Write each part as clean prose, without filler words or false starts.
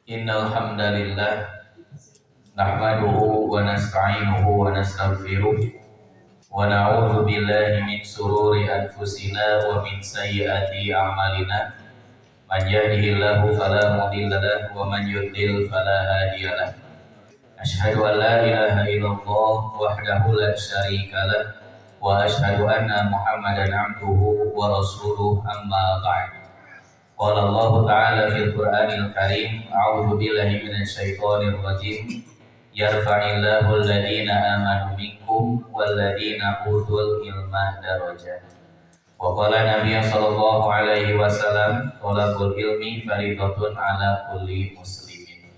Innal hamdalillah nahmaduhu wa nasta'inuhu wa nastaghfiruh wa na'udzu billahi min shururi anfusina wa min sayyiati a'malina. Man yahdihillahu fala mudilla lahu wa man yudlil fala hadiya lahu. Asyhadu an la ilaha illallah wahdahu la syarika lah wa asyhadu anna Muhammadan 'abduhu wa rasuluh amma ba'd. Qala Allah Ta'ala fil Qur'anil Karim, a'udzu billahi minasy syaithanir rajim. Yarfa'illahu alladhina amanu minkum walladhina utul ilma darajat. Wa qala Nabi sallallahu alaihi wasallam, talabul ilmi faridatun ala kulli muslimin.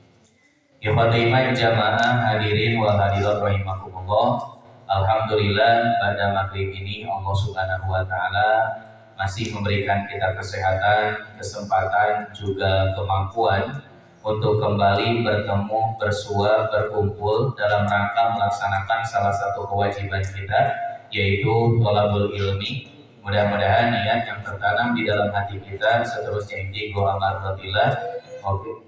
Ikhwati iman jamaah hadirin wa hadirat rahimakumullah. Alhamdulillah pada maghrib ini Allah Subhanahu wa taala masih memberikan kita kesehatan, kesempatan, juga kemampuan untuk kembali bertemu, bersua, berkumpul dalam rangka melaksanakan salah satu kewajiban kita, yaitu thalabul ilmi. Mudah-mudahan niat yang tertanam di dalam hati kita seterusnya indigo amal fadilah,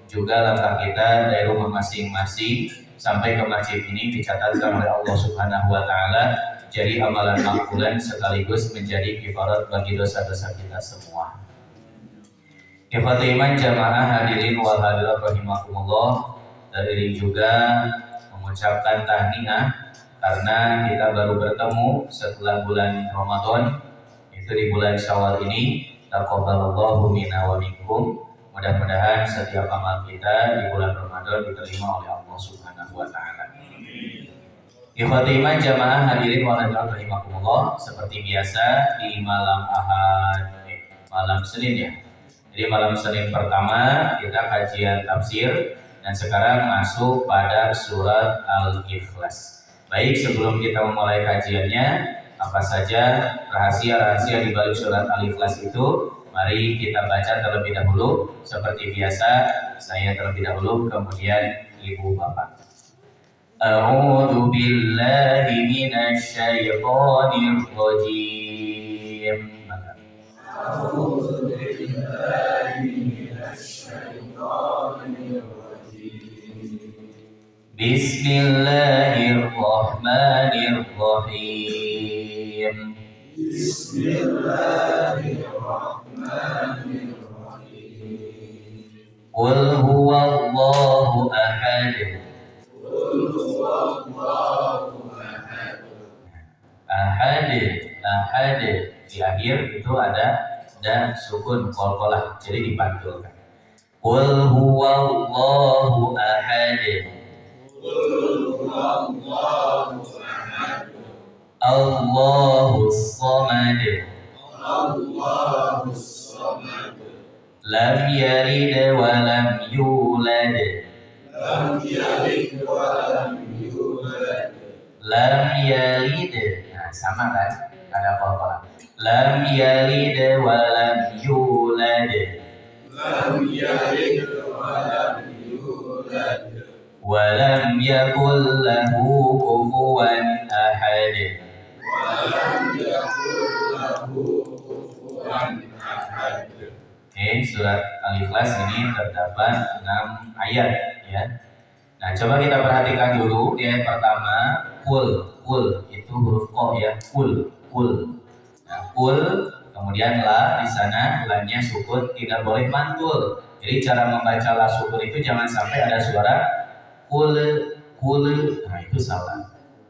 juga langkah kita dari rumah masing-masing sampai ke masjid ini dicatatkan oleh Allah Subhanahu wa taala jadi amalan makbulan sekaligus menjadi kifarat bagi dosa-dosa kita semua. Ikhwati iman jamaah hadirin wal hadirat rahimakumullah, dari juga mengucapkan tahniah karena kita baru bertemu setelah bulan Ramadan, itu di bulan Syawal ini. Taqabbalallahu minna wa minkum. Mudah-mudahan setiap amal kita di bulan Ramadan diterima oleh Allah Subhanahu wa taala. Ikhwati iman jamaah hadirin wa hadirat rahimakumullah, seperti biasa di malam Senin ya. Jadi malam Senin pertama kita kajian tafsir dan sekarang masuk pada surat Al-Ikhlas. Baik, sebelum kita memulai kajiannya, apa saja rahasia-rahasia di balik surat Al-Ikhlas itu, mari kita baca terlebih dahulu. Seperti biasa, saya terlebih dahulu, kemudian ibu bapak. A'udzu billahi minasy syaithanir rajim. A'udzu billahi minasy syaithanir rajim. Bismillahirrahmanirrahim. Bismillahirrahmanirrahim. Qul huwallahu ahad. Ahad di akhir itu ada sukun qalqalah, jadi dipantulkan. Qul huwallahu ahad. Allahus samad. Lam yalid wa lam yulad. Lam yalid. Nah, sama kan? Ada qalqalah. Lam yalid wa lam yulad. Lam yalid wa lam yulad. Wa lam yakul lahu kufuwan ahad. Wa lam yakul lahu kufuwan ahad. Surat Al-Ikhlas ini terdapat 6 ayat ya. Nah, coba kita perhatikan dulu di ayat pertama, kul itu huruf qa ya, kul. Nah, kul kemudian la, di sana lamnya sukun, tidak boleh mantul. Jadi cara membaca la sukun itu jangan sampai ada suara kul. Nah, itu salah.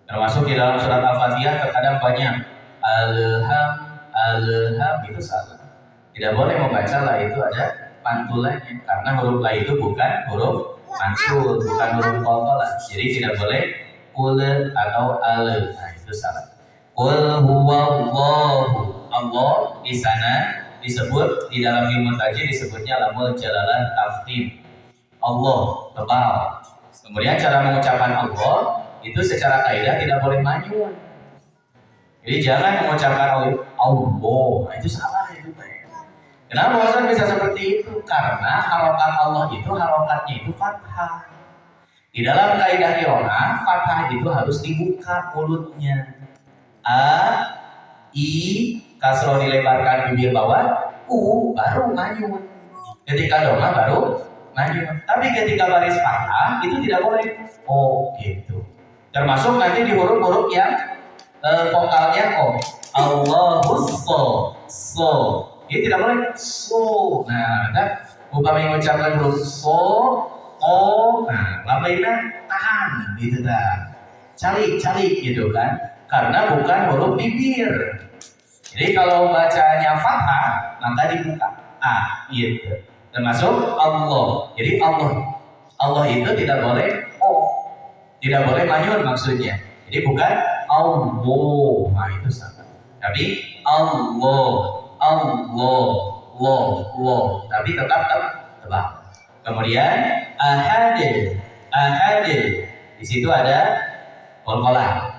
Termasuk di dalam surat Al-Fatihah terkadang banyak alham itu salah. Tidak boleh membaca la itu ada pantulannya, karena huruf la itu bukan huruf mansul, bukan huruf qalqalah. Jadi tidak boleh qul atau al. Nah, itu salah. Qul huwallahu. Allah di sana disebut di dalam ilmu tajwid disebutnya lamul jalalah tafkhim. Allah tebal. Kemudian cara mengucapkan Allah itu secara kaidah tidak boleh manyun. Jadi jangan mengucapkan Allah. Nah, itu salah itu. Kenapa Ustaz bisa seperti itu? Karena harokat Allah itu harokatnya itu fathah. Di dalam kaidah qiraah, fathah itu harus dibuka mulutnya. A, I, kasroh dilebarkan bibir bawah, U baru manyun. Ketika doma baru maju. Tapi ketika baris fathah itu tidak boleh. Oh gitu. Termasuk nanti di huruf-huruf yang vokalnya o. Allahus so. Ini tidak boleh so. Nah, kan upami mengucapkan huruf so, o, nah, labaina tahan gitu kan. Calik gitu kan. Karena bukan huruf bibir. Jadi kalau bacanya fathah, maka dibuka a gitu. Termasuk Allah. Jadi Allah itu tidak boleh o. Tidak boleh manyun maksudnya. Jadi bukan Allah. Nah itu sama. Tapi Allah. Tapi tetap tebal. Kemudian ahad. Di situ ada qalqalah.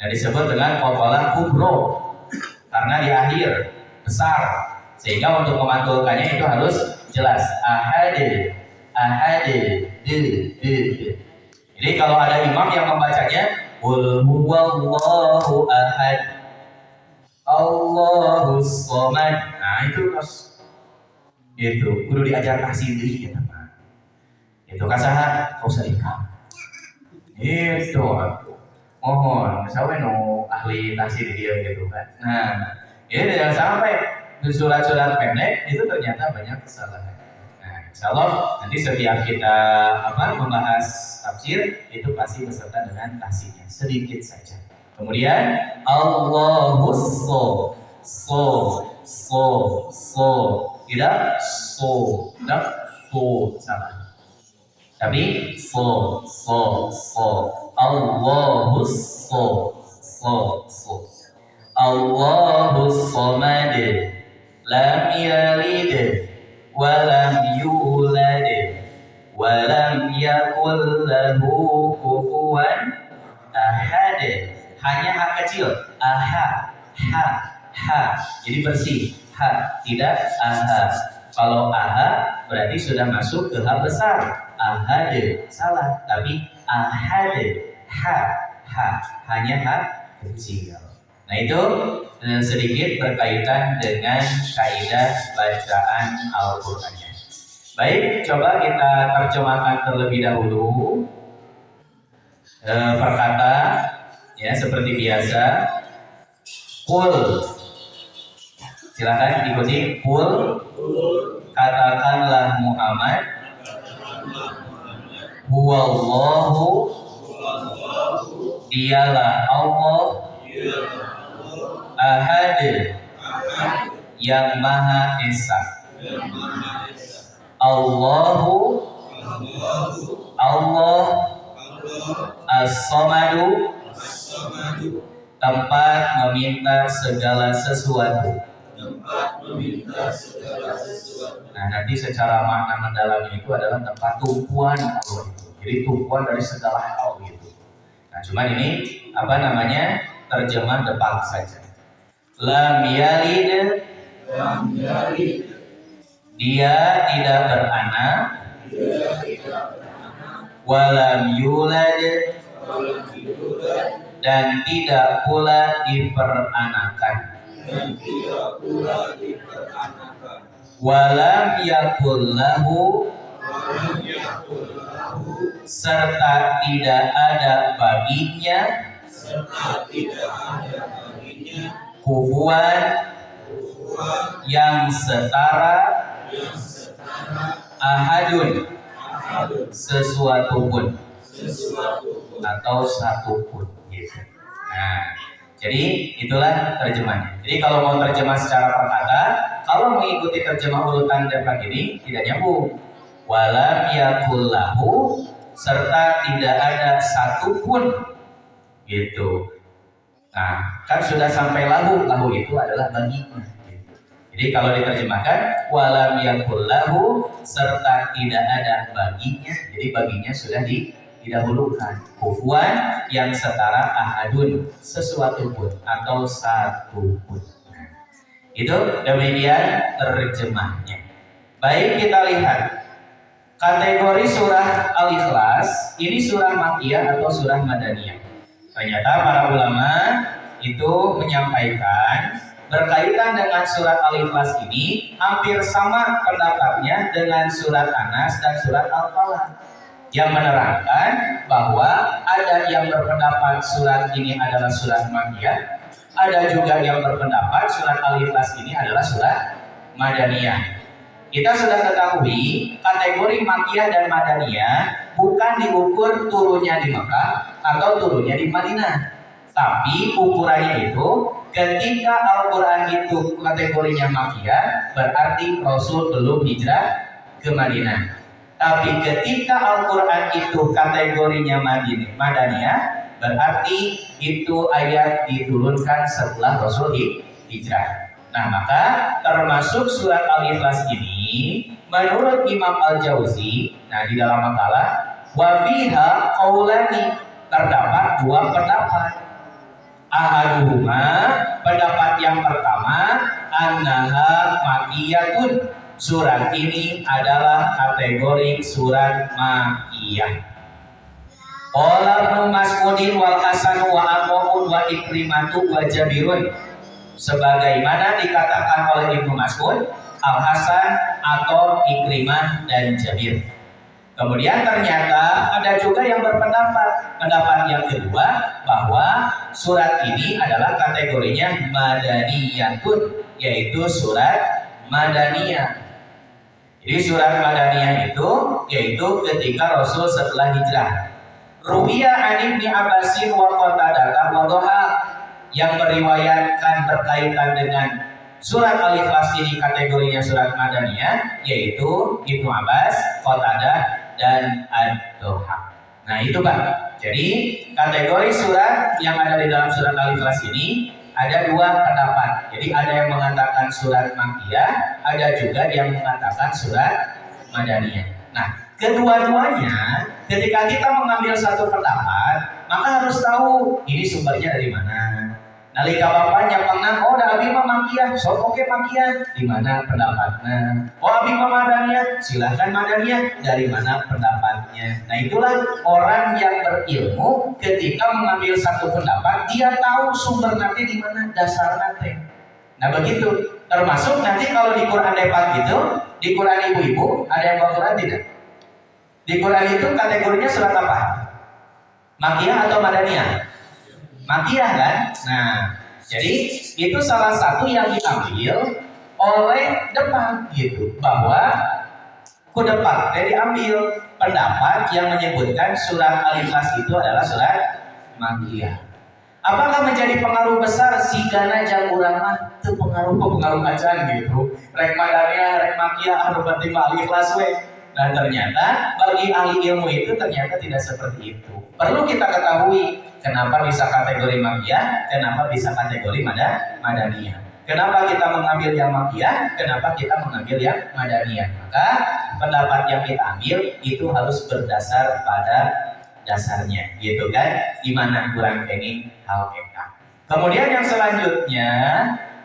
Yang disebut dengan qalqalah kubro. Karena di akhir besar. Sehingga untuk memantulkannya itu harus jelas. Ahad. Jadi kalau ada imam yang membacanya qul huwallahu ahad Allahus somad. Nah itu terus itu kudu diajar kasih diri ya teman. Itu kasaha kau serikam. Itu mohon misalnya no ahli tasir dia gitu kan. Nah ini jangan sampai surat-surat pendek itu ternyata banyak kesalahan. Insyaallah nanti setiap kita membahas tafsir itu pasti beserta dengan tasihnya sedikit saja. Kemudian Allahus so tidak tidak salah. Tapi so Allahus so Allahus somad lam yalid walam yulad walam yakul lahu kufuwan ahad. Hanya ha kecil, aha, jadi bersih, ha tidak aha. Kalau aha berarti sudah masuk ke ha besar, ahad salah, tapi ahad, ha hanya ha kecil. Nah itu sedikit berkaitan dengan kaidah bacaan Al-Qur'annya. Baik, coba kita terjemahkan terlebih dahulu per kata. Ya, seperti biasa. Qul. Silakan ikuti. Qul. Katakanlah Muhammad. Huwallahu. Dialah Allah. Ahad. Yang Maha Esa. Allahu. Allah. As-Samadu. Tempat meminta segala sesuatu. Nah nanti secara makna mendalamnya itu adalah tempat tumpuan Allah itu. Jadi tumpuan dari segala hal gitu. Nah cuman ini terjemah depan saja. Lam yalid. Dia tidak beranak. Walam yulad. Dan tidak pula diperanakan. Walam yakul lahu. Serta tidak ada baginya. Kufuwan. Yang setara. Ahadun. Sesuatu pun. Atau satu pun gitu. Nah, jadi itulah terjemahnya. Jadi kalau mau terjemah secara per kata, kalau mengikuti terjemah urutan depan ini tidak nyambung. Walam yakul lahu, serta tidak ada satupun gitu. Nah, kan sudah sampai lahu itu adalah baginya. Gitu. Jadi kalau diterjemahkan walam yakul lahu, serta tidak ada baginya. Jadi baginya sudah didahulukan. Kufuwan yang setara ahadun, sesuatu pun atau satu pun. Nah, itu demikian terjemahnya. Baik, kita lihat kategori surah Al-Ikhlas. Ini surah Makkiyah atau surah Madaniyah. Ternyata para ulama itu menyampaikan berkaitan dengan surat Al-Ikhlas ini hampir sama pendapatnya dengan surat Anas dan surat Al-Falaq, yang menerangkan bahwa ada yang berpendapat surat ini adalah surat Makkiyah, ada juga yang berpendapat surat Al-Ikhlas ini adalah surat Madaniyah. Kita sudah ketahui kategori Makkiyah dan Madaniyah bukan diukur turunnya di Mekah atau turunnya di Madinah, tapi ukurannya itu ketika Al-Quran itu kategorinya Makkiyah, berarti Rasul belum hijrah ke Madinah. Tapi ketika Al-Quran itu kategorinya Madaniyah, berarti itu ayat diturunkan setelah Rasul hijrah. Nah, maka termasuk surat Al-Ikhlas ini menurut Imam Al-Jauzi, nah di dalam makalah wa fiha qaulani, terdapat dua pendapat. Ahaduhuma, pendapat yang pertama, annaha makkiyatun, surat ini adalah kategori surat Makkiyah. Qala Ibnu Mas'udin wal Hasan wa Amrun wa Ikrimatu wa Jabirun, sebagaimana dikatakan oleh Ibnu Mas'ud, Al-Hasan atau Ikrimah dan Jabir. Kemudian ternyata ada juga yang berpendapat, pendapat yang kedua, bahwa surat ini adalah kategorinya Madaniyatun, yaitu surat Madaniyah. Jadi surat Madaniyah itu yaitu ketika Rasul setelah hijrah. Ruwiya an Ibnu Abbasin wa Qatadah wa Dhahab, yang meriwayatkan berkaitan dengan surat Al-Ikhlas ini kategorinya surat Madaniyah, yaitu Ibnu Abbas, Qatadah, dan Ad-Dhahab. Nah itu Pak. Jadi kategori surat yang ada di dalam surat Al-Ikhlas ini ada dua pendapat. Jadi ada yang mengatakan surat Makkiyah, ada juga yang mengatakan surat Madaniyah. Nah, kedua-duanya ketika kita mengambil satu pendapat, maka harus tahu ini sumbernya dari mana. Nalika bapaknya pernah, oh da abi mah Makkiyah, sok oke Makkiyah, di mana pendapatnya? Oh abi mah Madaniyah, silahkan Madaniyah, dari mana pendapatnya? Nah itulah orang yang berilmu ketika mengambil satu pendapat, dia tahu sumber nanti di mana, dasar nanti. Nah begitu, termasuk nanti kalau di Quran debat gitu, di Quran ibu-ibu, ada yang bawa Quran tidak? Di Quran itu kategorinya surat apa? Makkiyah atau Madaniyah? Makkiyah kan? Nah, jadi itu salah satu yang diambil oleh depan gitu, bahwa ku depan diambil pendapat yang menyebutkan surat Al-Ikhlas itu adalah surat Makkiyah. Apakah menjadi pengaruh besar sigana jang urang mah teu pengaruh acan gitu. Rek Madaniyah, rek Makkiyah, anu penting Al-Ikhlas we. Nah ternyata bagi ahli ilmu itu ternyata tidak seperti itu. Perlu kita ketahui kenapa bisa kategori Makkiyah, kenapa bisa kategori Madaniyah. Kenapa kita mengambil yang Makkiyah, kenapa kita mengambil yang Madaniyah. Maka pendapat yang kita ambil itu harus berdasar pada dasarnya, gitu kan? Dimana kurang ini hal eka. Kemudian yang selanjutnya,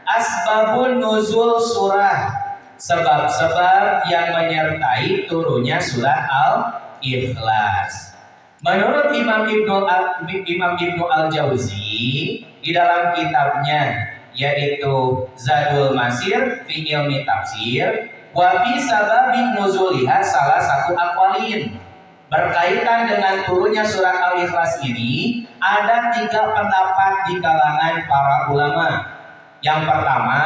asbabun nuzul surah, sebab-sebab yang menyertai turunnya surat Al-Ikhlas. Menurut Imam Ibnu Al-Jauzi di dalam kitabnya yaitu Zadul Masir fi Ilmi Tafsir, wa fi sababin nuzuliha salah satu aqwalin, berkaitan dengan turunnya surat Al-Ikhlas ini ada tiga pendapat di kalangan para ulama. Yang pertama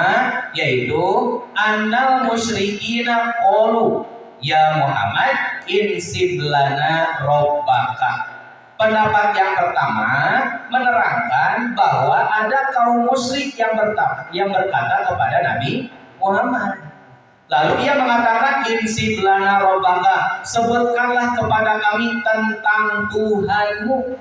yaitu annal musyrikina qalu ya Muhammad insib lana rabbaka. Pendapat yang pertama menerangkan bahwa ada kaum musyrik yang berkata kepada Nabi Muhammad. Lalu ia mengatakan insib lana rabbaka, sebutkanlah kepada kami tentang Tuhanmu.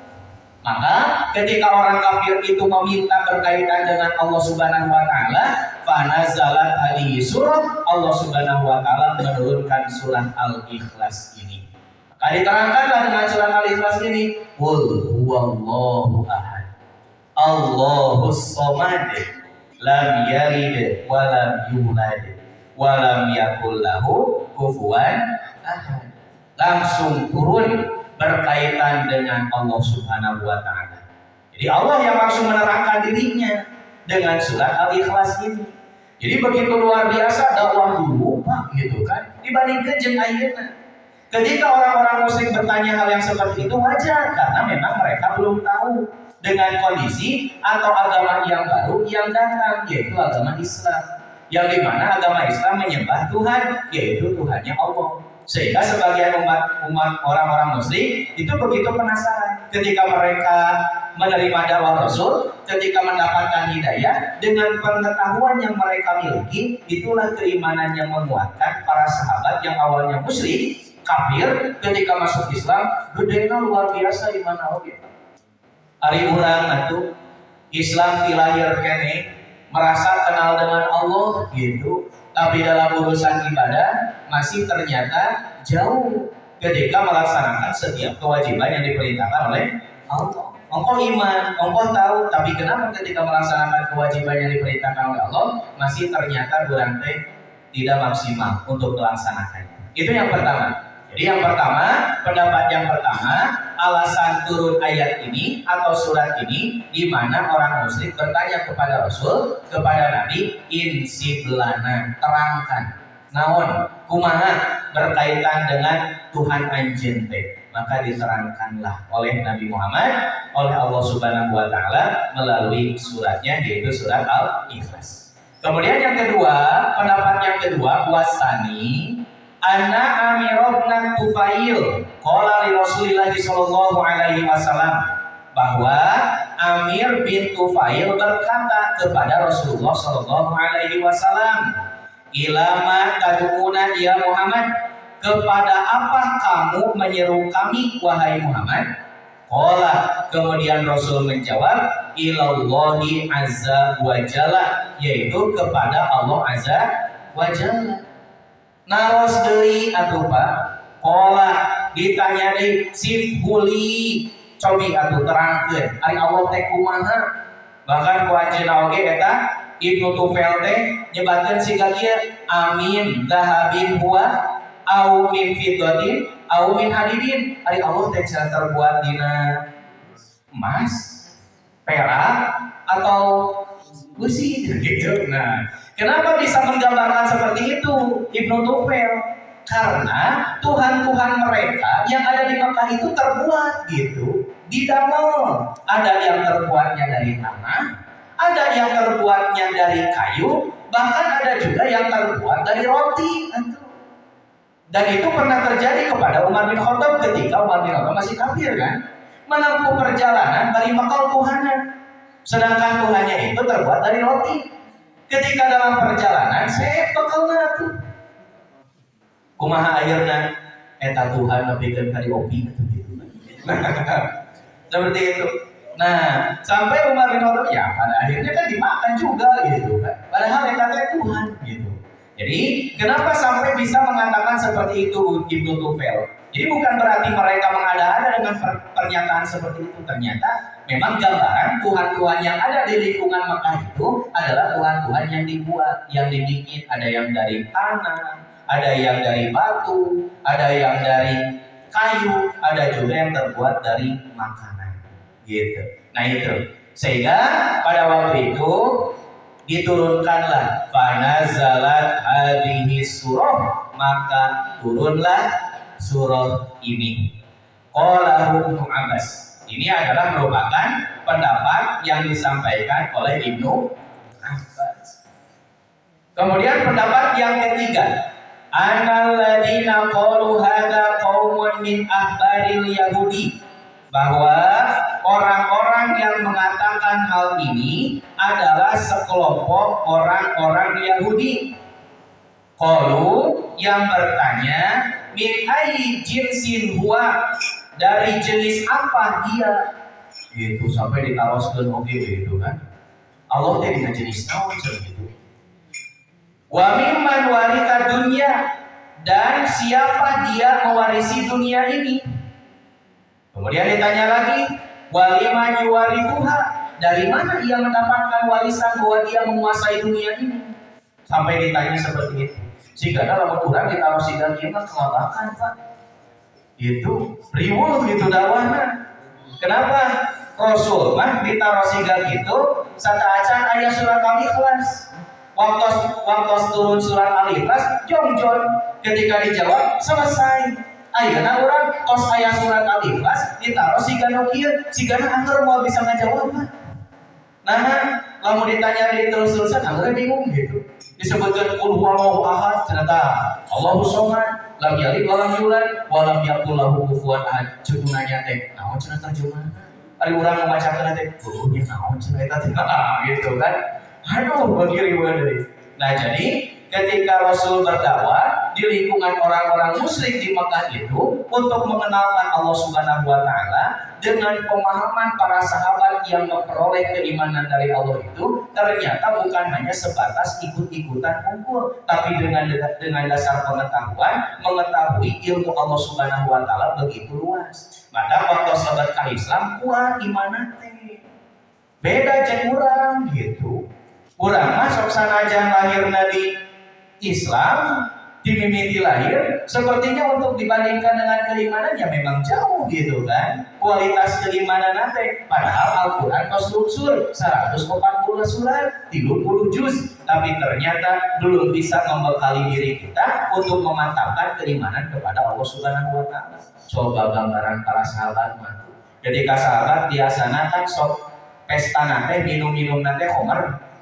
Maka ketika orang kafir itu meminta berkaitan dengan Allah Subhanahu wa taala, fanazalat alaihi surah, Allah Subhanahu wa taala menurunkan surah Al-Ikhlas ini. Maka diterangkanlah dengan surah Al-Ikhlas ini, qul huwallahu ahad, Allahus samad, lam yalid wa lam yulad wa lam yakul lahu kufuwan ahad. Langsung turun berkaitan dengan Allah Subhanahu wa taala. Jadi Allah yang langsung menerangkan dirinya. dengan surat Al-Ikhlas ini. Jadi begitu luar biasa dakwah dulu Pak gitu kan dibandingkan jeung ayeuna. Ketika orang-orang musyrik bertanya hal yang seperti itu wajar karena memang mereka belum tahu dengan kondisi atau agama yang baru yang datang yaitu agama Islam. Yang dimana agama Islam menyembah Tuhan yaitu Tuhannya Allah. Sehingga sebagian umat orang-orang musyrik itu begitu penasaran ketika mereka menerima dakwah Rasul, ketika mendapatkan hidayah dengan pengetahuan yang mereka miliki, itulah keimanan yang menguatkan para sahabat yang awalnya musyrik, kafir, ketika masuk Islam, gedena luar biasa iman oge. Ari urang atuh Islam dilahir kene merasa kenal dengan Allah gitu, tapi dalam urusan ibadah masih ternyata jauh ketika melaksanakan setiap kewajiban yang diperintahkan oleh Allah. Engkau iman, engkau tahu, tapi kenapa ketika melaksanakan kewajiban yang diperintahkan oleh Allah masih ternyata berante tidak maksimal untuk melaksanakannya. Itu yang pertama. Jadi yang pertama, pendapat yang pertama, alasan turun ayat ini atau surat ini di mana orang musyrik bertanya kepada Rasul, kepada Nabi, insiblana, terangkan. Naon, kumaha berkaitan dengan Tuhan anjeun teh. Maka diterangkanlah oleh Nabi Muhammad oleh Allah Subhanahu wa taala melalui suratnya yaitu surat Al-Ikhlas. Kemudian yang kedua, pendapat yang kedua wasani anna Amir bin Tufail qala li Rasulillah sallallahu alaihi wasallam bahwa Amir bin Tufail berkata kepada Rasulullah sallallahu alaihi wasallam, "Ilama tad'una ya Muhammad? Kepada apa kamu menyeru kami wahai Muhammad?" Qala, kemudian Rasul menjawab, ilallahi azza wa jalla, yaitu kepada Allah azza wa jalla. Naros deui atuh Pak. Qala, ditanya deui sifhuli, cobi atuh terangkeun ari Allah teh kumaha. Bahkan ku anjeunna oge eta Ibnu Tufail teh nyebatkeun siga kieu, amin dahabin huwa au min fiddatin au min hadidin. Ari Allah teh terbuat dina emas, perak atau besi gitu. Nah, kenapa bisa menggambarkan seperti itu Ibnu Tufail? Karena Tuhan-Tuhan mereka yang ada di Mekah itu terbuat gitu, didamel. Ada yang terbuatnya dari tanah, ada yang terbuatnya dari kayu, bahkan ada juga yang terbuat dari roti. Dan itu pernah terjadi kepada Umar bin Khattab ketika Umar bin Khattab masih kafir kan, menempuh perjalanan dari Mekah Tuhannya, sedangkan Tuhannya itu terbuat dari roti. Ketika dalam perjalanan saya bekalna tuh, kumaha ayeuna eta Tuhan nepikeun ka diopi gitu. Seperti itu. Nah, sampai Umar bin Khattab ya pada akhirnya kan dimakan juga gitu kan. Padahal eta teh Tuhan gitu. Jadi kenapa sampai bisa mengatakan seperti itu Ibnu Tufail? Jadi bukan berarti mereka mengada-ada dengan pernyataan seperti itu. Ternyata memang gambaran Tuhan-Tuhan yang ada di lingkungan Mekah itu adalah Tuhan-Tuhan yang dibuat, yang dibikin. Ada yang dari tanah, ada yang dari batu, ada yang dari kayu, ada juga yang terbuat dari makanan. Gitu. Nah itu. Sehingga pada waktu itu diturunkanlah fanazalat hadhihi surah, maka turunlah surah ini. Qala Ibnu Abbas. Ini adalah merupakan pendapat yang disampaikan oleh Ibnu Abbas. Kemudian pendapat yang ketiga, annal ladina qalu hadza qaumun min ahbaril yahudi, bahwa orang-orang yang mengatakan hal ini adalah sekelompok orang-orang Yahudi. Qalu, yang bertanya, min ayyi jinsin huwa, dari jenis apa dia? Gitu sampai ditaroskeun oge gitu kan. Allah teh dina jenis naon gitu. Wa mimman warita dunya, dan siapa dia mewarisi dunia ini? Kemudian ditanya lagi, waliman yuwarithuha, dari mana ia mendapatkan warisan bahwa dia menguasai dunia ini? Sampai ditanya seperti itu. Sehingga dalam Al-Quran ditaruh siga kieu mah kelabakan Pak. Itu riweuh gitu dakwahna. Kenapa? Rasul mah ditaruh siga kitu Sataacan aya surat Al-Ikhlas. Waktu turun surat Al-Ikhlas, jongjon ketika dijawab selesai. Ayeuna urang tos aya surat Al-Ikhlas ditaruh sigana kieu, sigana anggar mau bisa ngajawab mah. Nah, lamun ditanya di terus-terusan anggar bingung gitu. Disebutkan qul huwallahu ahad, ternyata Allahu shomad, lam yalid wa lam yulad wa lam yakul lahu kufuwan ahad. Ceuk nanya teh, naon cenah terjemahan? Ari urang ngamacakeun teh, nya naon cenah eta teh gitu kan. Aduh, bagi ribuan dari. Nah, jadi ketika Rasul berdakwah di lingkungan orang-orang musyrik di Mekah itu untuk mengenalkan Allah Subhanahu wa taala dengan pemahaman para sahabat yang memperoleh keimanan dari Allah itu ternyata bukan hanya sebatas ikut-ikutan kumpul, tapi dengan dasar pengetahuan mengetahui ilmu Allah Subhanahu wa taala begitu luas. Maka waktu sahabat ka Islam kuat imanna teh. Beda jeung urang gitu. Urang mah sok sanajan lahirna di Islam, dimimiti lahir, sepertinya untuk dibandingkan dengan keimanannya memang jauh gitu kan. Kualitas keimanan nanti, padahal Al-Quran tos lunsur 140 surat, 30 juz, tapi ternyata belum bisa membekali diri kita untuk memantapkan keimanan kepada Allah Subhanahu wa taala. Coba gambaran para sahabat mah. Ketika sahabat biasana kan sok pesta nate minum-minum nate homer.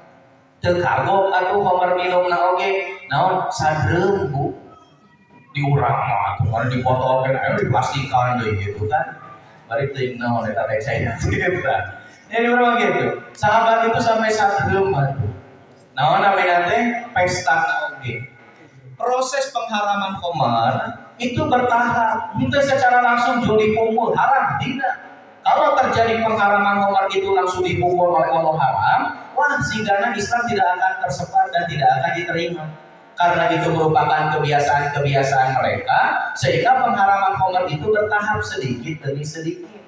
Teu kagok atuh homer minumna oge naon sadreum Bu di urang mah atuh mah dipotongkeun aya di plastikan deui gitu kan bari teuing naon eta teh cair gitu kan. Jadi urang gitu sahabat itu sampai sadreum atuh naon namina teh pesta oge. Proses pengharaman khamar itu bertahap, henteu secara langsung judi kumpul haram tidak. Kalau terjadi pengharaman khamar itu langsung dipukul oleh Allah haram, wah sigana Islam tidak akan tersebar dan tidak akan diterima. Karena itu merupakan kebiasaan-kebiasaan mereka, sehingga pengharaman khamar itu bertahap sedikit demi sedikit.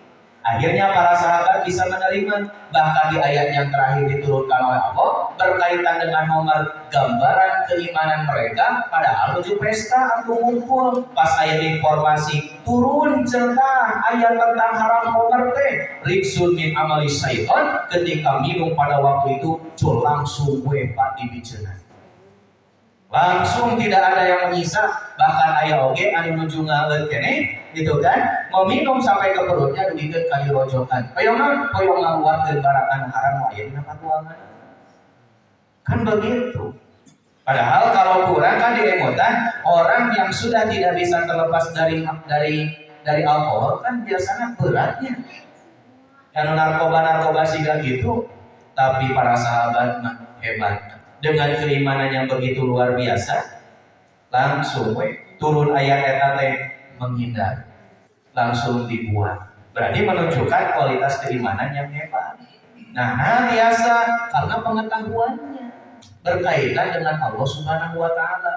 Akhirnya para sahabat bisa menerima. Bahkan di ayat yang terakhir diturunkan oleh Allah berkaitan dengan khamar, gambaran keimanan mereka. Padahal tujuh pesta atau ngumpul. Pas ayat informasi turun cerita ayat tentang haram khamar teh rijsun min amali syaitan. Ketika minum pada waktu itu langsung wepat dibiceuna. Langsung tidak ada yang menyisa, bahkan aya oge anu nuju ngaeut keneh gitu kan, mau minum sampai ke perutnya dugikeun ka rojokan. Hoyong ngaluarkeun barakan haram aya dina patuangan. Kan begitu. Padahal kalau kurang kan diemotan orang yang sudah tidak bisa terlepas dari alkohol kan biasanya beratnya. Anu narkoba siga gitu, tapi para sahabat mah hebat. Dengan keimanan yang begitu luar biasa, langsung turun ayat eta teh menghindar, langsung dibuat. Berarti menunjukkan kualitas keimanan yang hebat. Nah, biasa karena pengetahuannya berkaitan dengan Allah Subhanahu wa taala.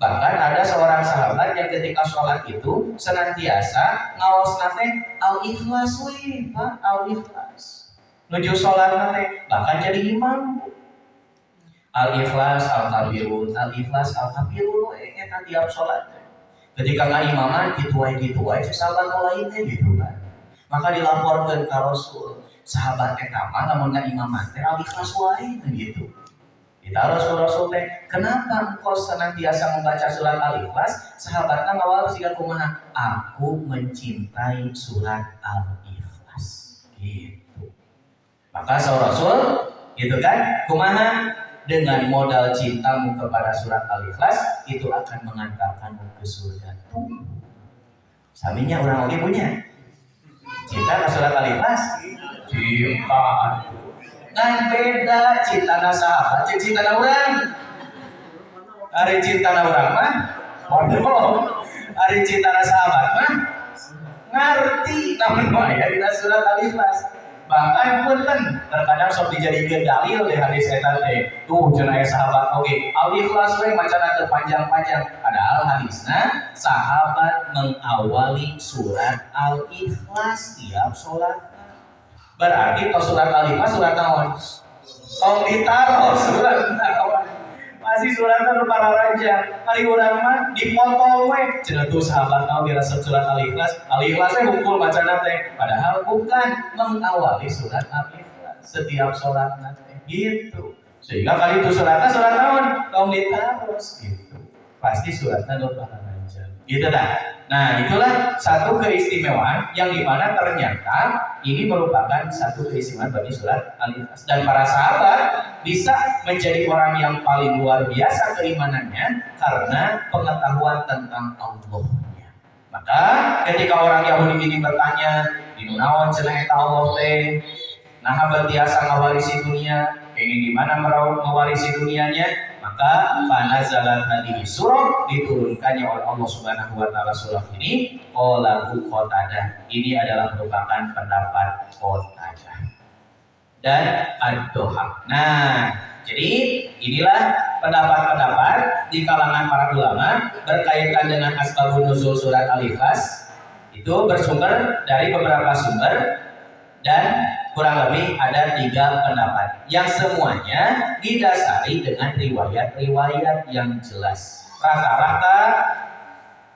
Bahkan ada seorang sahabat yang ketika sholat itu senantiasa ngaos nate al-ikhlas Pak, al-ikhlas. Nuju sholat nate bahkan jadi imam. Al-ikhlas al-kabirun, al-ikhlas al-kabirun eta tiap sholat. Ketika ngaimaman kitu wae sahabat lain teh gitu kan. Maka dilaporkeun ka Rasul, sahabat eta mah lamun ngaimaman teh al-ikhlas wae gitu. Kita Rasul teh, kenapa engkau senantiasa membaca surat al-ikhlas? Sahabatna ngawal siga kumaha? Aku mencintai surat al-ikhlas. Gitu. Maka Rasul gitu kan, kumaha? Dengan modal cintamu kepada surat Al-Ikhlas itu akan mengantarkanmu ke surga. Saminya orang lagi punya cinta ke surat Al-Ikhlas. Cinta. Ngan beda cinta na sahabat, cinta na orang. Hari cinta na orang mah, hari cinta na sahabat mah ngerti namun ya di surat Al-Ikhlas. Bahkan punten terkadang sok dijadikeun dalil di hadis eta teh. Tuh cenah aya sahabat oge, al-ikhlas we macana teu panjang-panjang. Padahal hadisna sahabat mengawali surat al-ikhlas tiap salat. Berarti tos surat al-ikhlas surat naon? Tong ditaruh surat naon? Masih surat anu pararanjang. Ari urang mah dipotong we. Cenah tuh sahabat naon dirasep surat al-ikhlas. Al-ikhlas we hungkul bacana teh. Padahal bukan mengawali surat al-ikhlas. setiap sholat nanti gitu. Sehingga kali itu surat naon tong ditaros gitu. Pasti suratnya doa panjang. Gitu dah. Nah, itulah satu keistimewaan yang dimana ternyata ini merupakan satu keistimewaan bagi surat Al-Ikhlas, dan para sahabat bisa menjadi orang yang paling luar biasa keimanannya karena pengetahuan tentang Allahnya. Maka ketika orang Yahudi ini bertanya, di naon cenah eta Allah teh? Nah, berbiasa ngawarisi dunia, pengen di mana mewarisi dunianya? Maka fanazalat hadhihi surah, diturunkannya oleh Allah Subhanahu wa taala surah ini qalahu Qatadah. Ini adalah merupakan pendapat Qatadah dan Ad-Dhahhak. Nah, jadi inilah pendapat-pendapat di kalangan para ulama berkaitan dengan asbabun nuzul surat Al-Ikhlas. Itu bersumber dari beberapa sumber dan kurang lebih ada 3 pendapat yang semuanya didasari dengan riwayat-riwayat yang jelas. Rata-rata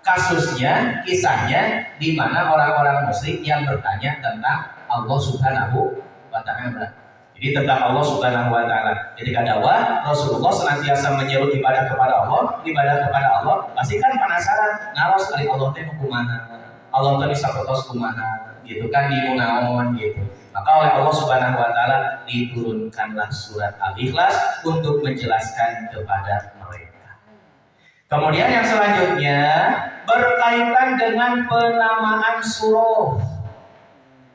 kasusnya, kisahnya di mana orang-orang musyrik yang bertanya tentang Allah Subhanahu wa taala. Jadi tentang Allah Subhanahu wa taala. Ketika dakwah Rasulullah senantiasa menyeru ibadah kepada Allah, pasti kan penasaran, naros kali Allah teh kumaha. Allah teh sapotos kumaha gitu kan di naon gitu. Maka oleh Allah Subhanahu wa taala diturunkanlah surat Al-Ikhlas untuk menjelaskan kepada mereka. Kemudian yang selanjutnya berkaitan dengan penamaan surah.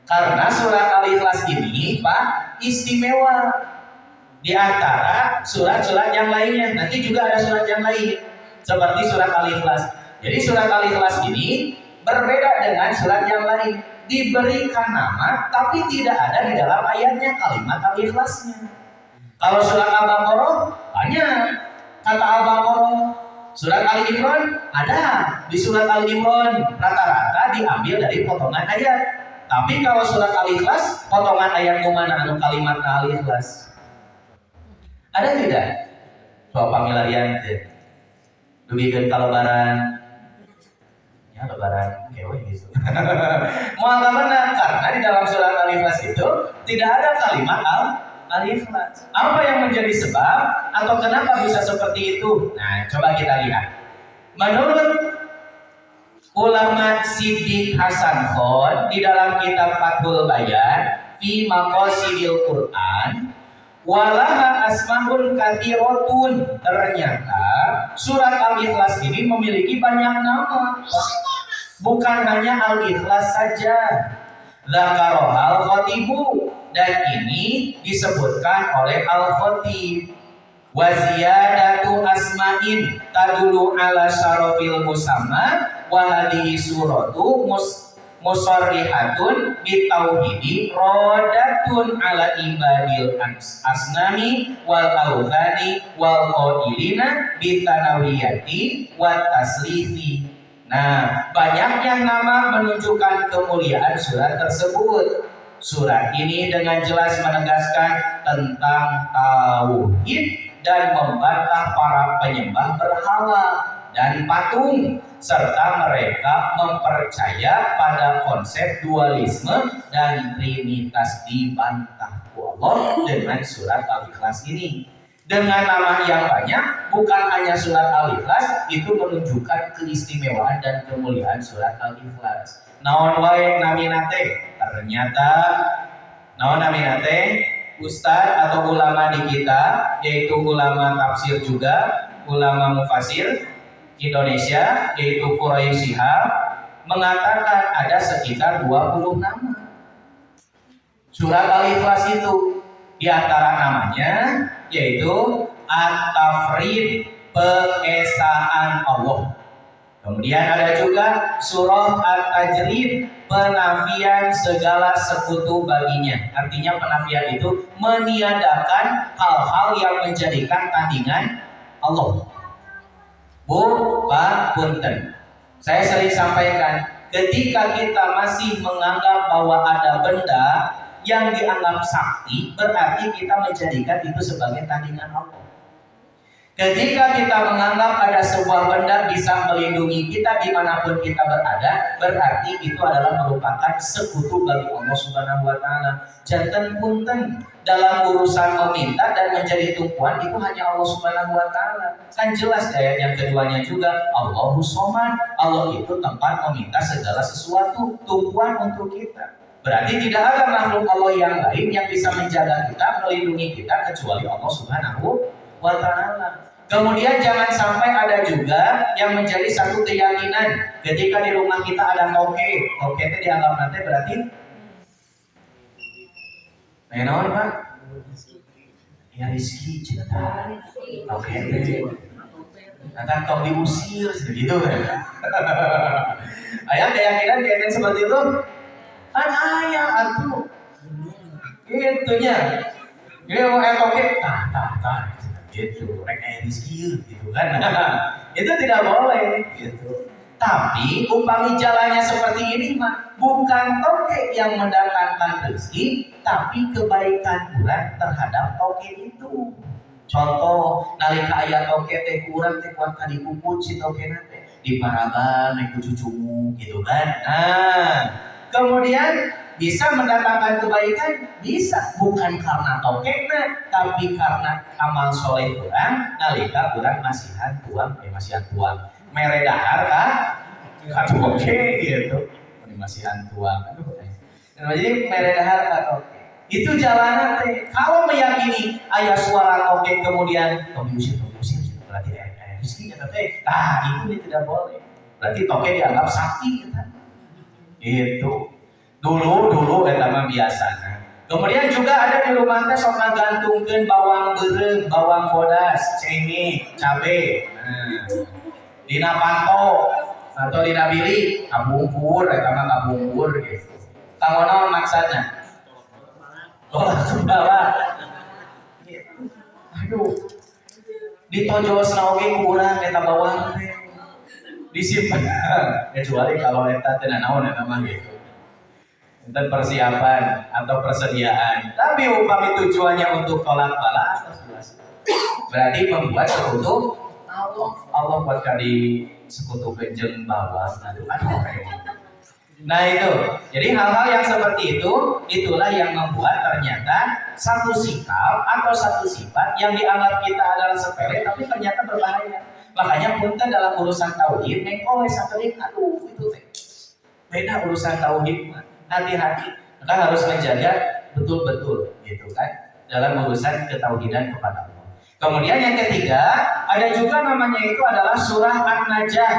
Karena surat Al-Ikhlas ini Pak istimewa di antara surat-surat yang lainnya. Nanti juga ada surat yang lain seperti surat Al-Ikhlas. Jadi surat Al-Ikhlas ini berbeda dengan surat yang lain. Diberikan nama tapi tidak ada di dalam ayatnya kalimat Al-Ikhlasnya. Kalau surat Al-Baqarah banyak kata Al-Baqarah. Surat Ali Imran ada. Di surat Ali Imran rata-rata diambil dari potongan ayat. Tapi kalau surat Al-Ikhlas potongan ayat mana anu kalimat Al-Ikhlas? Ada tidak? Soal pamilarian teh. Dubikeun kalebaran. Ya lebaran kewe gitu. Mau benar karena di dalam surat Al-Ikhlas itu tidak ada kalimat Al-Ikhlas. Apa yang menjadi sebab atau kenapa bisa seperti itu? Nah, coba kita lihat. Menurut ulama Siddiq Hasan Khan di dalam kitab Fathul Bayan fi Maqasidil Quran, walaha asmaul katsiratun, ternyata surat Al-Ikhlas ini memiliki banyak nama. Bukan hanya Al-Ikhlas saja. Dzakarohal Khatibu, dan ini disebutkan oleh Al-Khatib. Wa ziyadatu asma'in tadulu ala syarafil musamma wa hadhihi suratu musarrihatun bitauhidi rodatun ala ibadil asnami wal awthani wal qailina bitanawiyati wat taslifi. Nah, banyaknya nama menunjukkan kemuliaan surat tersebut. Surat ini dengan jelas menegaskan tentang tauhid dan membantah para penyembah berhala dan patung, serta mereka mempercaya pada konsep dualisme dan trinitas dibantah Allah dengan surat Al-Ikhlas ini. Dengan nama yang banyak, bukan hanya surat Al-Ikhlas, itu menunjukkan keistimewaan dan kemuliaan surat Al-Ikhlas. Naon wae namina teh? Ternyata naon namina teh? Ustadz atau ulama di kita, yaitu ulama tafsir juga, ulama mufasir Indonesia, yaitu Quraisy Shihab, mengatakan ada sekitar 20 nama surat Al-Ikhlas itu. Di antara namanya yaitu At-Tafrid, pengesaan Allah. Kemudian ada juga surah At-Tajrid, penafian segala sekutu baginya. Artinya penafian itu meniadakan hal-hal yang menjadikan tandingan Allah. Bu, Pak, Punten, saya sering sampaikan, ketika kita masih menganggap bahwa ada benda yang dianggap sakti, berarti kita menjadikan itu sebagai tandingan Allah. Ketika kita menganggap ada sebuah benda bisa melindungi kita dimanapun kita berada, berarti itu adalah merupakan sekutu bagi Allah Subhanahu wa Ta'ala. Janten punten dalam urusan meminta dan menjadi tumpuan itu hanya Allah Subhanahu wa Ta'ala. Kan jelas ayat yang keduanya juga, Allahus Shomad. Allah itu tempat meminta segala sesuatu, tumpuan untuk kita. Berarti tidak ada makhluk Allah yang lain yang bisa menjaga kita, melindungi kita kecuali Allah Subhanahu wa Ta'ala. Kemudian jangan sampai ada juga yang menjadi satu keyakinan ketika di rumah kita ada toke itu dianggap nanti berarti naon Pak? Ya rizki cinta toke nanti tok diusir gitu kan. Ayah keyakinan seperti itu kan ayah atuh itunya dia mau toke tah gitu, rek rizki gitu kan. Itu tidak boleh gitu. Tapi upami jalannya seperti ini mah bukan toke yang mendatangkan rezeki, tapi kebaikan kurang terhadap toke itu. Contoh, nalika aya toke teh kurang teh kuat ka dipuput si toke teh diparaban naik ku cucumu gitu kan. Nah, kemudian bisa mendatangkan kebaikan, bisa bukan karena tokekna, tapi karena amal soleh kurang, nalika kurang masihan tuang, mere dahar ka toke gitu, masihan tuang, jadi mere dahar ka toke. Itu jalanan teh. Kalau meyakini ayah suara toke kemudian usir, berarti rezeki kata teh, itu tidak boleh. Berarti toke dianggap sakti kata. Itu. Dulu eta mah biasana. Kemudian juga ada di rumah teh sok ngagantungkeun bawang beureum, bawang bodas, cengkeh, cabe. Dina panto atau dina bili kabungkur eta mah kabungkur gitu. Kanggo naon maksudna? Bawa. Aduh. Ditojosna oge kurang eta bawang teh. Disimpan. Kecuali kalau eta teh naon eta mah gitu. Dan persiapan atau persediaan, tapi upami tujuannya untuk tolak bala berarti membuat sekutu Allah buat kali sekutu kenjeng bawah. Nah itu, jadi hal-hal yang seperti itu, itulah yang membuat ternyata satu sikap atau satu sifat yang dianggap kita adalah sepele, tapi ternyata berbahaya. Makanya punten dalam urusan tauhid, nengkoleh sakeling, aduh itu teh beda urusan tauhid. Hati-hati, maka harus menjaga betul-betul gitu kan dalam urusan ketauhidan kepada Allah. Kemudian yang ketiga, ada juga namanya itu adalah surah An-Najah,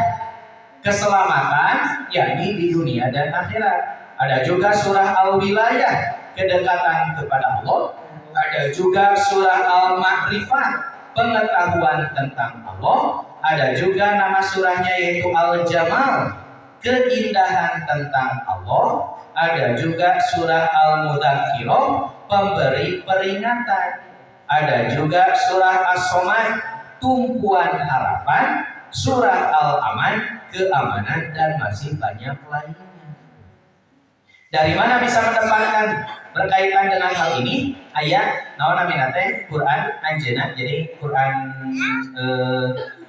keselamatan yakni di dunia dan akhirat. Ada juga surah Al-Wilayah, kedekatan kepada Allah. Ada juga surah Al-Ma'rifah, pengetahuan tentang Allah. Ada juga nama surahnya yaitu Al-Jamal, keindahan tentang Allah. Ada juga surah Al-Mudzakkirah, pemberi peringatan. Ada juga surah As-Somad, tumpuan harapan. Surah Al-Aman, keamanan, dan masih banyak lainnya. Dari mana bisa mendapatkan berkaitan dengan hal ini? Ayat naon namina teh Quran anjeunna, jadi Quran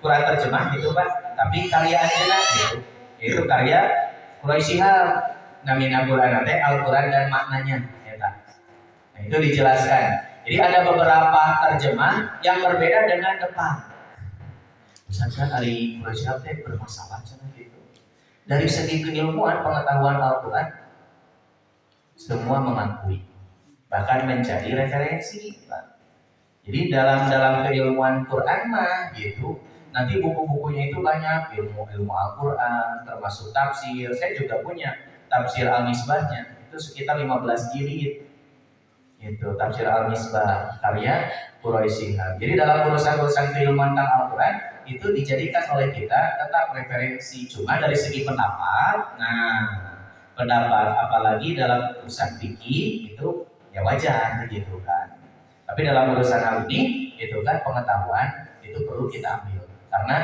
terjemah gitu Pak, tapi karya anjeunna gitu. Itu karya Quraisy Shihab. Namina Quran teh Al-Quran dan maknanya eta. Nah, itu dijelaskan. Jadi ada beberapa terjemah yang berbeda dengan depan. Misalkan hari Quraisy teh bermasalah gitu. Dari segi keilmuan pengetahuan Al-Quran semua mengakui, bahkan menjadi referensi. Jadi dalam keilmuan Quran mah gitu. Nanti buku-bukunya itu banyak, ilmu Al-Quran, termasuk tafsir. Saya juga punya tafsir Al-Misbahnya, itu sekitar 15 jilid. Itu tafsir Al-Misbah karya Quraisy Shihab. Jadi dalam urusan-urusan keilmuan tentang Al-Quran itu dijadikan oleh kita tetap referensi. Cuma dari segi pendapat, pendapat apalagi dalam urusan fikih itu ya wajar gitu kan. Tapi dalam urusan hal ini itu kan pengetahuan itu perlu kita ambil karena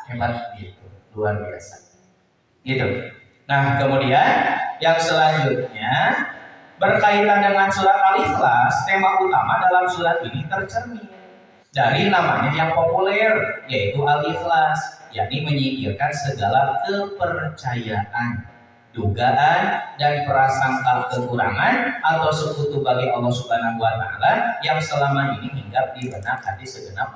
hebat gitu, luar biasa. Gitu. Nah, kemudian yang selanjutnya berkaitan dengan surat Al-Ikhlas, tema utama dalam surat ini tercermin. dari namanya yang populer yaitu Al-Ikhlas, yakni menyingkirkan segala kepercayaan, dugaan dan prasangka kekurangan atau sekutu bagi Allah Subhanahu wa taala yang selama ini hinggap di benak hati segenap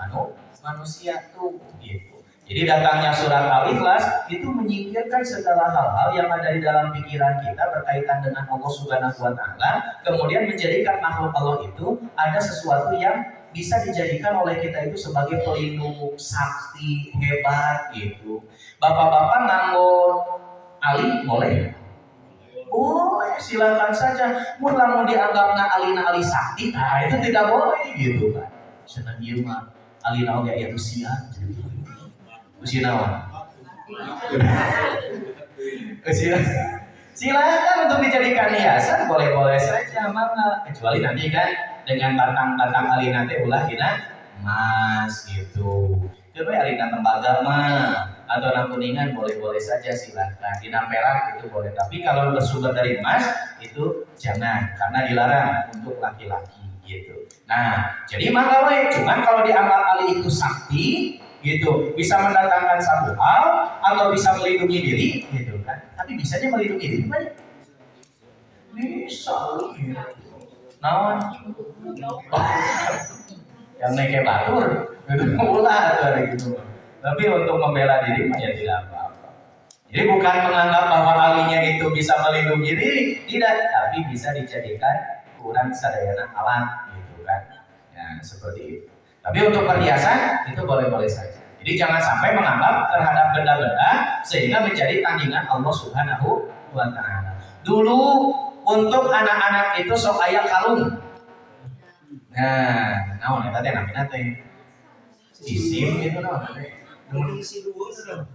manusia tuh gitu. Jadi datangnya surat Al-Ikhlas itu menyingkirkan segala hal-hal yang ada di dalam pikiran kita berkaitan dengan Allah Subhanahu wa taala, kemudian menjadikan makhluk Allah itu ada sesuatu yang bisa dijadikan oleh kita itu sebagai pelindung sakti hebat gitu. Bapak-bapak nganggo Ali boleh? Boleh, silakan saja. Mula mau dianggapna alina ali sakti, nah itu tidak boleh gitu kan. Senang ieu mah alina oge aya usia. Usia naon? Usia. Silakan untuk dijadikan hiasan, boleh-boleh saja, mangga. Kecuali nanti kan dengan batang-batang alina teh ulah dina emas gitu. Coba alina tembaga mah atau warna kuningan boleh-boleh saja, silakan. Dina perak itu boleh, tapi kalau bersumber dari emas itu jangan, karena dilarang untuk laki-laki gitu. Nah, jadi mangga we, cuman kalau dianggap ali itu sakti gitu, bisa mendatangkan satu hal atau bisa melindungi diri gitu kan. Tapi bisa dia melindungi diri banyak. Bisa gitu. Naon? Yang naik batur itu ulah atau gitu. Tapi untuk membela diri mah ya tidak apa-apa. Jadi bukan menganggap bahwa alinya itu bisa melindungi diri, tidak, tapi bisa dijadikan ukuran sadayana alat gitu kan. Ya, seperti itu. Tapi untuk perhiasan itu boleh-boleh saja. Jadi jangan sampai menganggap terhadap benda-benda sehingga menjadi tandingan Allah Subhanahu wa taala. Dulu untuk anak-anak itu sok aya kalung. Nah, naon eta teh namina teh? Isim gitu naon teh? Isi dueun.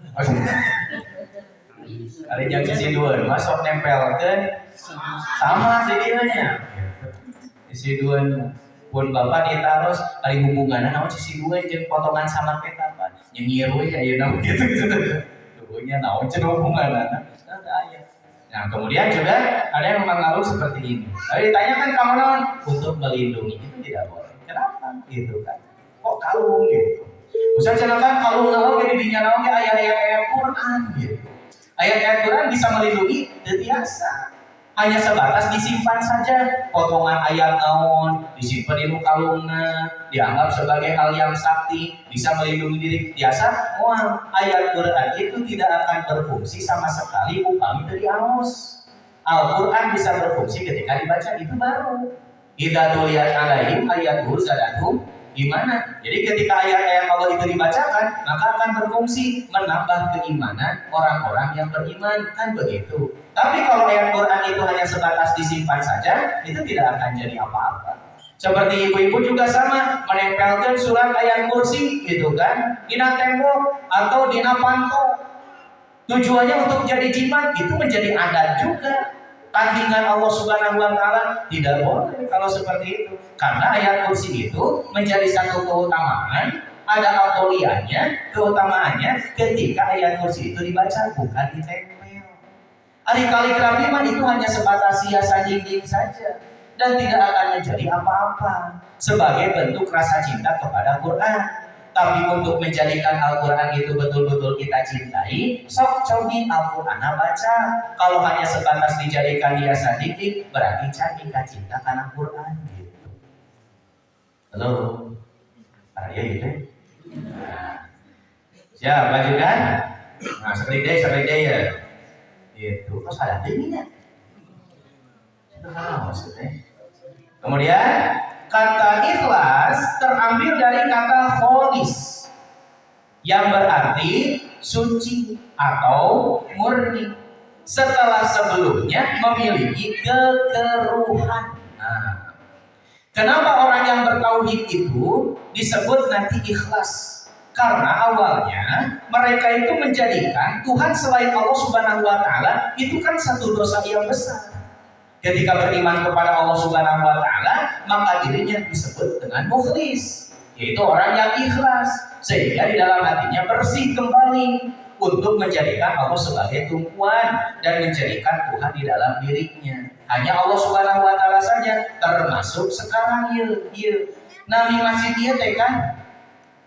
Ari jeung isi dueun masuk nempelkeun sama si dieu nya. Isi dueun pun bapak ditaros ari hubunganna naon sisi dueun jeung potongan sama teh apa? Nyengir we ayeuna gitu gitu. Dueunya naon cenah hubunganna? Ada aya. Nah, kemudian juga ada yang mengaruh seperti ini. Lalu ditanyakan kamu naon? Untuk melindungi itu tidak boleh. Kenapa? Gitu kan. Kok kalung gitu? Usah cenahkan kalung naon jadi dinya naon ge ayat-ayat Quran gitu. Ayat-ayat Quran bisa melindungi teu tiasa. Hanya sebatas disimpan saja, potongan ayat naon disimpan di kalungna, dianggap sebagai hal yang sakti, bisa melindungi diri. Biasa, ayat Quran itu tidak akan berfungsi sama sekali upami dari aos. Al-Quran bisa berfungsi ketika dibaca, itu baru. Idza tuliyat alaihim ayatuhu zadatuhum gimana? Jadi ketika ayat-ayat Allah itu dibacakan, maka akan berfungsi menambah keimanan orang-orang yang beriman, kan begitu. Tapi kalau ayat Quran itu hanya sebatas disimpan saja, itu tidak akan jadi apa-apa. Seperti ibu-ibu juga sama, menempelkan surat ayat kursi gitu kan, dina tembok atau dina panto. Tujuannya untuk jadi jimat, itu menjadi adat juga. Tandingan Allah Subhanahu wa taala tidak boleh kalau seperti itu. Karena ayat kursi itu menjadi satu keutamaan, ada autoliannya, keutamaannya ketika ayat kursi itu dibaca, bukan ditempel. Ari kaligrafi mah itu hanya sebatas hiasan dinding saja dan tidak akan menjadi apa-apa sebagai bentuk rasa cinta kepada Quran. Tapi untuk menjadikan Al-Quran itu betul-betul kita cintai, sok cobi Al-Quran baca. Kalau hanya sebatas dijadikan hiasan dinding, berarti cantik cinta karena Quran gitu. Halo, ya gitu. Siap, lanjutkan. Nah, seperti dia ya. Gitu. Kok salah dingin ya? Itu kan maksudnya. Kemudian kata ikhlas terambil dari kata kholis yang berarti suci atau murni setelah sebelumnya memiliki kekeruhan. Nah, kenapa orang yang bertauhid itu disebut nanti ikhlas? Karena awalnya mereka itu menjadikan Tuhan selain Allah Subhanahu wa taala itu kan satu dosa yang besar. Ketika beriman kepada Allah Subhanahu wa taala, maka dirinya disebut dengan mukhlis, yaitu orang yang ikhlas, sehingga di dalam hatinya bersih kembali untuk menjadikan Allah sebagai tumpuan dan menjadikan Tuhan di dalam dirinya. Hanya Allah Subhanahu wa taala saja, termasuk sekarang ieu. Nami masjid ieu teh kan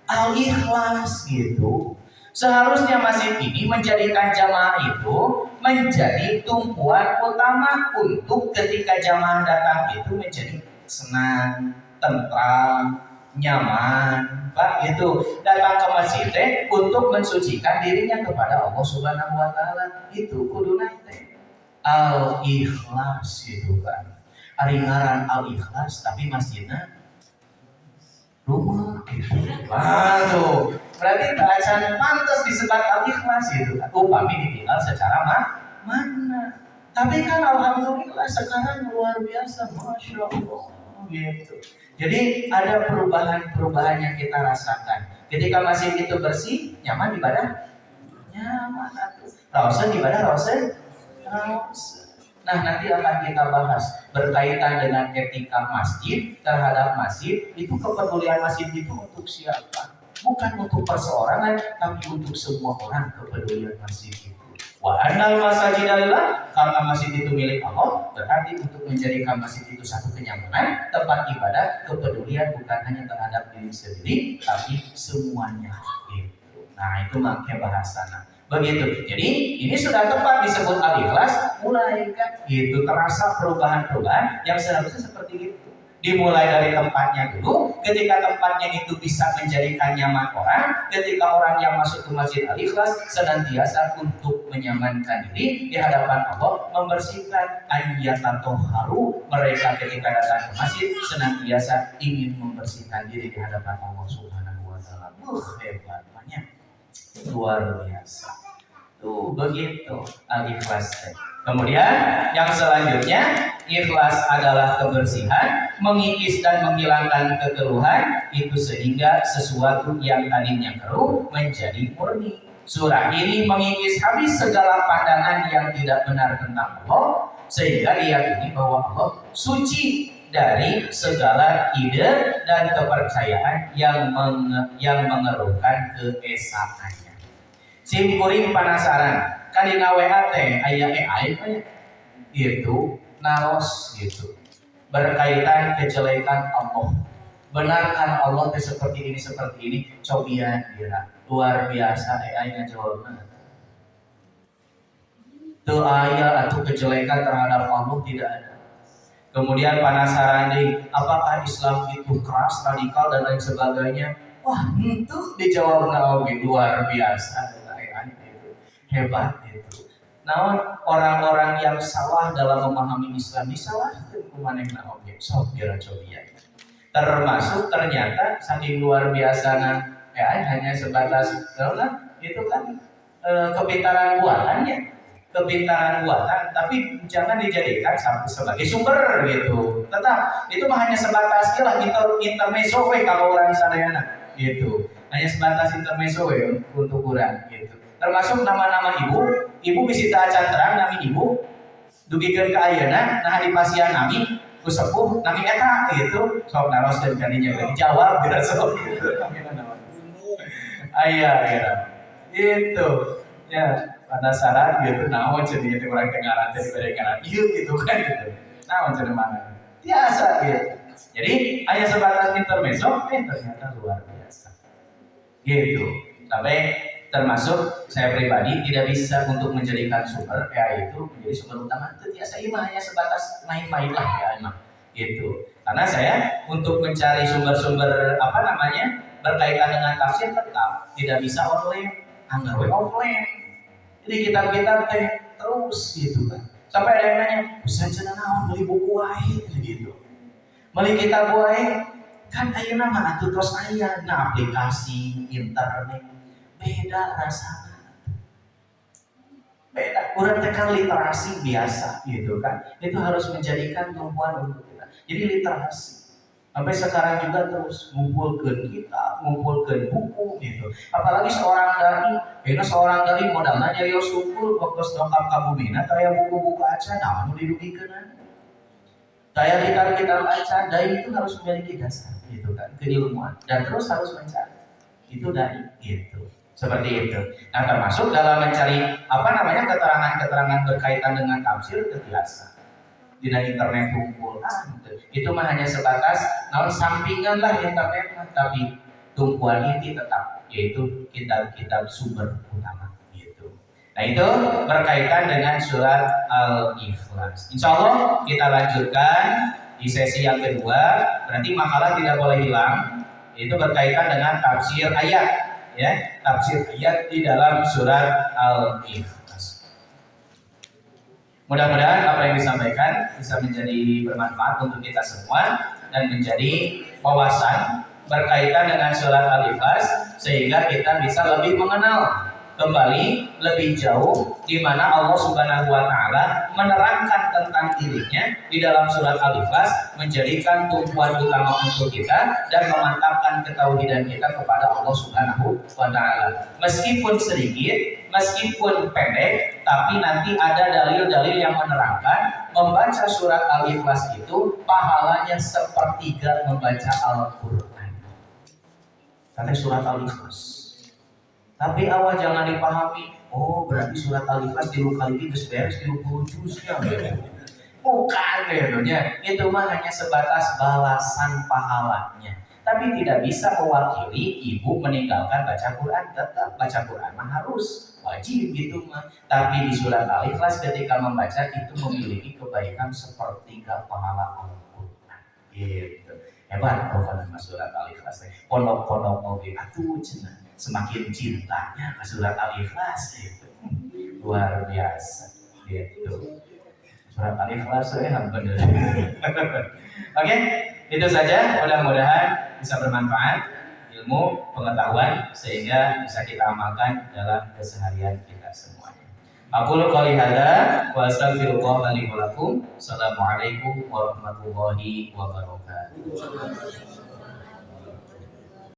Al-Ikhlas gitu. Seharusnya masjid ini menjadikan jamaah itu menjadi tumpuan utama untuk ketika jamaah datang itu menjadi senang, tentram, nyaman, Pak gitu. Datang ke masjid untuk mensucikan dirinya kepada Allah Subhanahu wa taala. Itu kuduna teh Al-Ikhlas gitu kan. Ari ngaran Al-Ikhlas tapi masjidnya rumah gitu. Waduh, berarti bacaan pantas disebat Al-Ikhlas gitu. Upami ditinggal secara mana. Tapi kan alhamdulillah sekarang luar biasa, masya Allah gitu. Jadi ada perubahan-perubahan yang kita rasakan. Ketika masjid itu bersih, nyaman ibadah, nyaman. Rawsan ibadah, rawsan. Nah, nanti akan kita bahas berkaitan dengan etika masjid terhadap masjid. Itu kepedulian masjid itu untuk siapa? Bukan untuk perseorangan, tapi untuk semua orang kepedulian masjid itu. Wa annal masajida lillah, karena masjid itu milik Allah, berarti untuk menjadikan masjid itu satu kenyamanan, tempat ibadah, kepedulian bukan hanya terhadap diri sendiri, tapi semuanya. Gitu. Nah, itu makanya bahasana. Begitu. Jadi ini sudah tepat disebut Al-Ikhlas, mulai kan gitu terasa perubahan-perubahan yang seharusnya seperti itu. Dimulai dari tempatnya dulu, ketika tempatnya itu bisa menjadikan nyaman orang, ketika orang yang masuk ke masjid Al-Ikhlas senantiasa untuk menyamankan diri di hadapan Allah, membersihkan haru, mereka ketika datang ke masjid senantiasa ingin membersihkan diri di hadapan Allah Subhanahu wa taala. Hebat banyak. Luar biasa. Tuh begitu Al-Ikhlas. Kemudian yang selanjutnya, ikhlas adalah kebersihan, mengikis dan menghilangkan kekeruhan, itu sehingga sesuatu yang tadinya keruh menjadi murni. Surah ini mengikis habis segala pandangan yang tidak benar tentang Allah, sehingga diyakini bahwa Allah suci dari segala ide dan kepercayaan yang mengeruhkan keesaannya. Sim kuring penasaran, kan di WA teh aya AI gitu, naros gitu. Berkaitan kejelekan Allah. Benarkan Allah teh seperti ini, cobian kira. Luar biasa AI-nya jawabnya. Teu aya atau kejelekan terhadap Allah tidak ada. Kemudian penasaran deh, apakah Islam itu keras, radikal dan lain sebagainya? Wah, itu dijawabnya luar biasa. Hebat itu. Nah, orang-orang yang salah dalam memahami Islam disalahkan kumanehna objek sok cobian. Termasuk ternyata saking luar biasana hanya sebatas itu kan kepintaran buatan, tapi jangan dijadikan sebagai sumber gitu. Tetap itu mah hanya sebatas intermezzo kalau orang sadayana gitu. Hanya sebatas intermezzo untuk orang gitu. Termasuk nama-nama ibu bisa acan terang nami ibu dugikeun ka ayeuna nah di pasien nami ku sepuh nami eta gitu sok naroskeun kadinya dijawab bila sok gitu aya itu ya penasaran gitu naon cenah teh urang teh ngaran teh dibere ngaran ieu gitu kan gitu naon cenah mana biasa gitu. Jadi hanya sebatas intermezzo ternyata luar biasa gitu. Sampai termasuk saya pribadi tidak bisa untuk menjadikan sumber itu menjadi sumber utama. Biasa ini hanya sebatas main-main lah ya emang gitu. Karena saya untuk mencari sumber-sumber berkaitan dengan tafsir tetap tidak bisa online, anggar offline. Jadi kitab-kitab terus gitu kan. Sampai ada yang nanya, "Ustaz cenah naon beli buku wae?" gitu. Beli kitab wae kan ayeuna mah atuh tos aya na aplikasi internet. Beda rasanya, beda. Urang tekan literasi biasa gitu kan. Itu harus menjadikan tumpuan untuk kita. Jadi literasi. Sampai sekarang juga terus ngumpulkeun kitab, ngumpulkeun buku gitu. Apalagi seorang dai modalna nyarios unggul waktu dongkap ka bumina taya buku-buku acan naon nu didugikeun. Daya kitab-kitab acan dai itu harus memiliki dasar gitu kan, keilmuan dan terus harus mencari. Itu dai gitu. Seperti itu. Nah, termasuk dalam mencari keterangan-keterangan berkaitan dengan tafsir biasa. Di internet kumpul itu mah hanya sebatas sampingan lah internet, tapi tumpuan inti tetap, yaitu kitab-kitab sumber utama gitu. Nah itu berkaitan dengan surat Al-Ikhlas. Insya Allah kita lanjutkan di sesi yang kedua. Berarti makalah tidak boleh hilang. Itu berkaitan dengan tafsir ayat, ya, tafsir ayat di dalam surat Al-Ikhlas. Mudah-mudahan apa yang disampaikan bisa menjadi bermanfaat untuk kita semua dan menjadi wawasan berkaitan dengan surat Al-Ikhlas sehingga kita bisa lebih mengenal kembali lebih jauh di mana Allah Subhanahu wa taala menerangkan tentang dirinya di dalam surat Al-Ikhlas, menjadikan tumpuan utama untuk kita dan memantapkan ketauhidan kita kepada Allah Subhanahu wa taala. Meskipun sedikit, meskipun pendek, tapi nanti ada dalil-dalil yang menerangkan membaca surat Al-Ikhlas itu pahalanya sepertiga membaca Al-Qur'an. Kata surat Al-Ikhlas. Tapi awal jangan dipahami, oh berarti surat Al-Ikhlas di kali ini beres 30 juznya. Bukan ya, itu mah hanya sebatas balasan pahalanya. Tapi tidak bisa mewakili ibu meninggalkan baca Quran. Tetap baca Quran mah harus, wajib gitu mah. Tapi di surat Al-Ikhlas ketika membaca itu memiliki kebaikan sepertiga pahala Al-Quran. Gitu. Hebat pokoknya surat Al-Ikhlas. Pondok-pondok mobil atuh cenah. Semakin cintanya ke surat Al-Ikhlas itu luar biasa gitu. Surat Al-Ikhlas ya benar. Oke, itu saja. Mudah-mudahan bisa bermanfaat ilmu pengetahuan sehingga bisa kita amalkan dalam keseharian kita semuanya. Aqulu qouli hadza wa astaghfirullah li wa lakum. Assalamualaikum warahmatullahi wabarakatuh.